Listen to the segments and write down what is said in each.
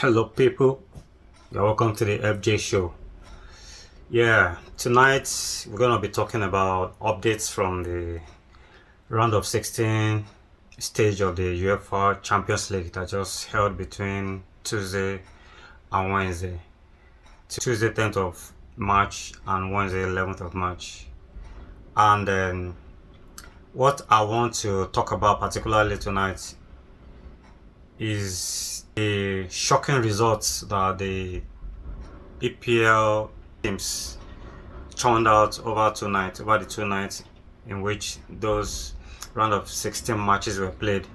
Hello, people. You're welcome to the FJ show. Tonight we're gonna be talking about updates from the round of 16 stage of the UEFA Champions League that just held between Tuesday and Wednesday. Tuesday 10th of March and Wednesday 11th of March. And what I want to talk about particularly tonight is the shocking results that the EPL teams turned out over the 2 nights in which those round of 16 matches were played.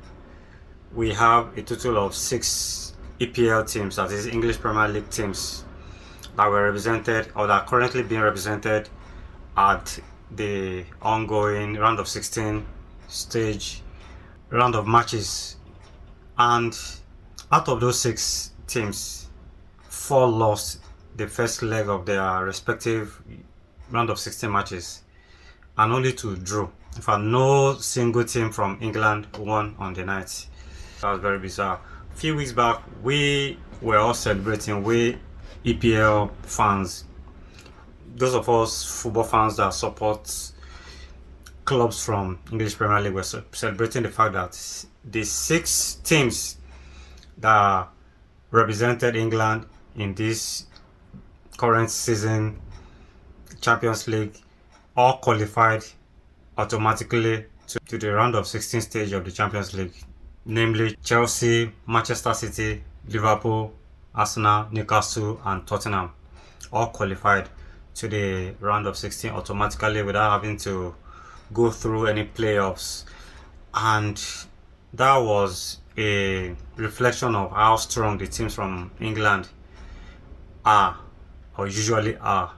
We have a total of 6 EPL teams, that is English Premier League teams, that were represented or that are currently being represented at the ongoing round of 16 stage round of matches. And out of those 6 teams, 4 lost the first leg of their respective round of 16 matches and only 2 drew. In fact, no single team from England won on the night. That was very bizarre. A few weeks back, we were all celebrating, we EPL fans, those of us football fans that support clubs from English Premier League, were celebrating the fact that the 6 teams that represented England in this current season Champions League all qualified automatically to the round of 16 stage of the Champions League, namely Chelsea, Manchester City, Liverpool, Arsenal, Newcastle and Tottenham all qualified to the round of 16 automatically without having to go through any playoffs. And that was a reflection of how strong the teams from England are or usually are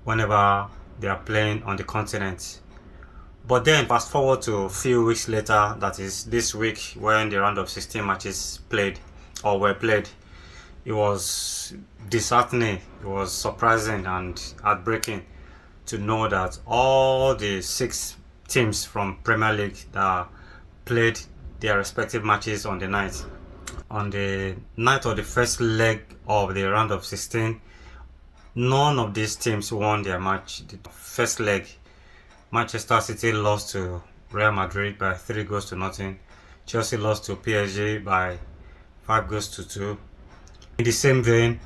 whenever they are playing on the continent. But then fast forward to a few weeks later, that is this week, when the round of 16 matches were played, it was disheartening, it was surprising and heartbreaking to know that all the 6 teams from Premier League that played their respective matches on the night of the first leg of the round of 16, none of these teams won their match. The first leg, Manchester City lost to Real Madrid by 3 goals to nothing. Chelsea lost to PSG by 5 goals to 2. In the same vein,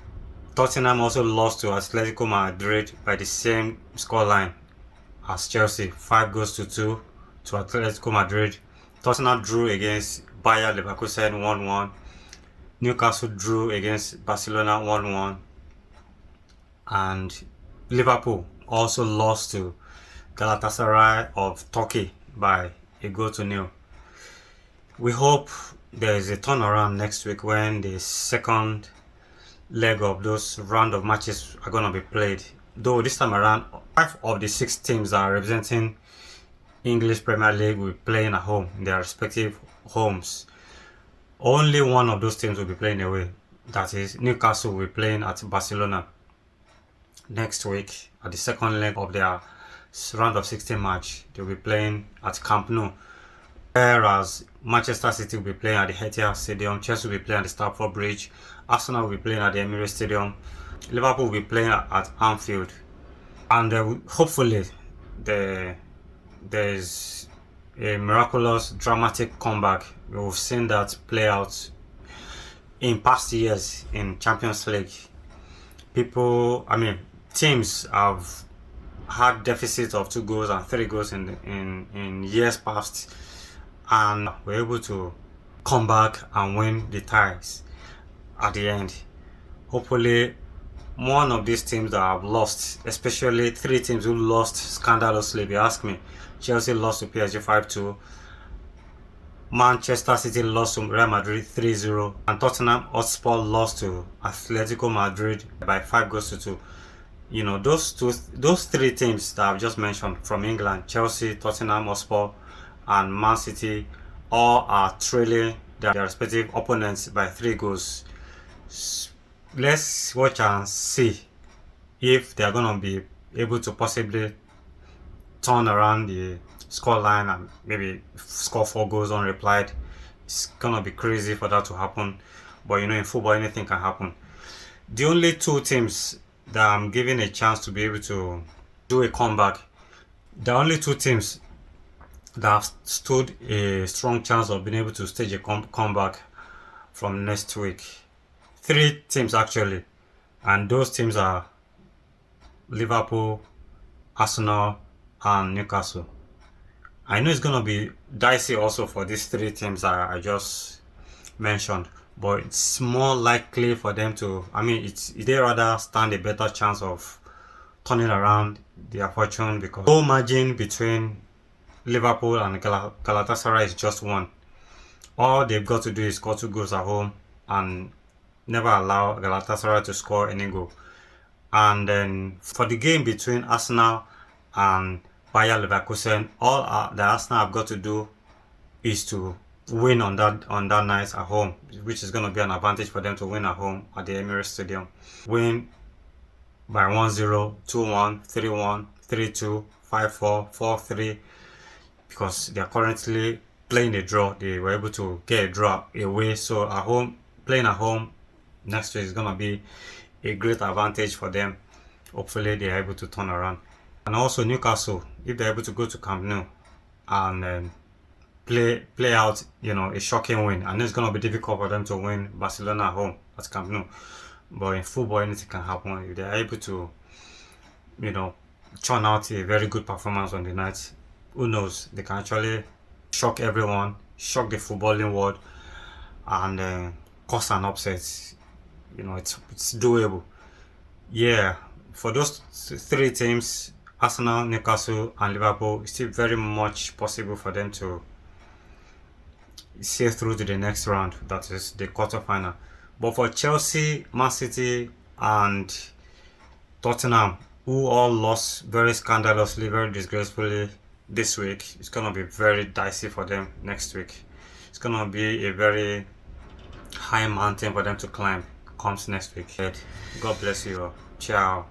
Tottenham also lost to Atletico Madrid by the same scoreline as Chelsea, 5 goals to 2 to Atletico Madrid. Tottenham drew against Bayer Leverkusen 1-1. Newcastle drew against Barcelona 1-1. And Liverpool also lost to Galatasaray of Turkey by 1-0. We hope there is a turnaround next week when the second leg of those round of matches are going to be played. Though this time around, 5 of the 6 teams that are representing English Premier League will be playing at home in their respective homes. Only one of those teams will be playing away. That is, Newcastle will be playing at Barcelona next week at the second leg of their round of 16 match. They'll be playing at Camp Nou, whereas Manchester City will be playing at the Etihad Stadium, Chelsea will be playing at the Stamford Bridge, Arsenal will be playing at the Emirates Stadium, Liverpool will be playing at Anfield. And hopefully there's a miraculous, dramatic comeback. We've seen that play out in past years in Champions League. Teams have had deficits of 2 goals and 3 goals in years past, and were able to come back and win the ties at the end. Hopefully, one of these teams that have lost, especially 3 teams who lost scandalously, if you ask me. Chelsea lost to PSG 5-2, Manchester City lost to Real Madrid 3-0, and Tottenham Hotspur lost to Atletico Madrid by 5 goals to 2. You know, those 3 teams that I've just mentioned from England, Chelsea, Tottenham Hotspur and Man City, all are trailing their respective opponents by 3 goals. Let's watch and see if they are going to be able to possibly turn around the scoreline and maybe score 4 goals unreplied. It's going to be crazy for that to happen. But in football, anything can happen. The only two teams that I'm giving a chance to be able to do a comeback, the only two teams that have stood a strong chance of being able to stage a comeback from next week. Three teams actually, and those teams are Liverpool, Arsenal, and Newcastle. I know it's gonna be dicey also for these three teams I just mentioned, but it's more likely for them to. I mean, they rather stand a better chance of turning around their fortune because goal margin between Liverpool and Galatasaray is just one. All they've got to do is score 2 goals at home and never allow Galatasaray to score any goal. And then for the game between Arsenal and Bayer Leverkusen, all the Arsenal have got to do is to win on that night at home, which is going to be an advantage for them to win at home at the Emirates Stadium. Win by 1-0, 2-1, 3-1, 3-2, 5-4, 4-3, because they are currently playing a draw. They were able to get a draw away, so playing at home next week is going to be a great advantage for them. Hopefully they are able to turn around. And also Newcastle, if they're able to go to Camp Nou and play out a shocking win, and it's going to be difficult for them to win Barcelona at home at Camp Nou, but in football anything can happen. If they're able to churn out a very good performance on the night, who knows, they can actually shock everyone, shock the footballing world, and cause an upset. It's doable. Yeah, for those three teams, Arsenal, Newcastle, and Liverpool, it's still very much possible for them to sail through to the next round, that is the quarterfinal. But for Chelsea, Man City, and Tottenham, who all lost very scandalously, very disgracefully this week, it's going to be very dicey for them next week. It's going to be a very high mountain for them to climb comes next week. God bless you all. Ciao.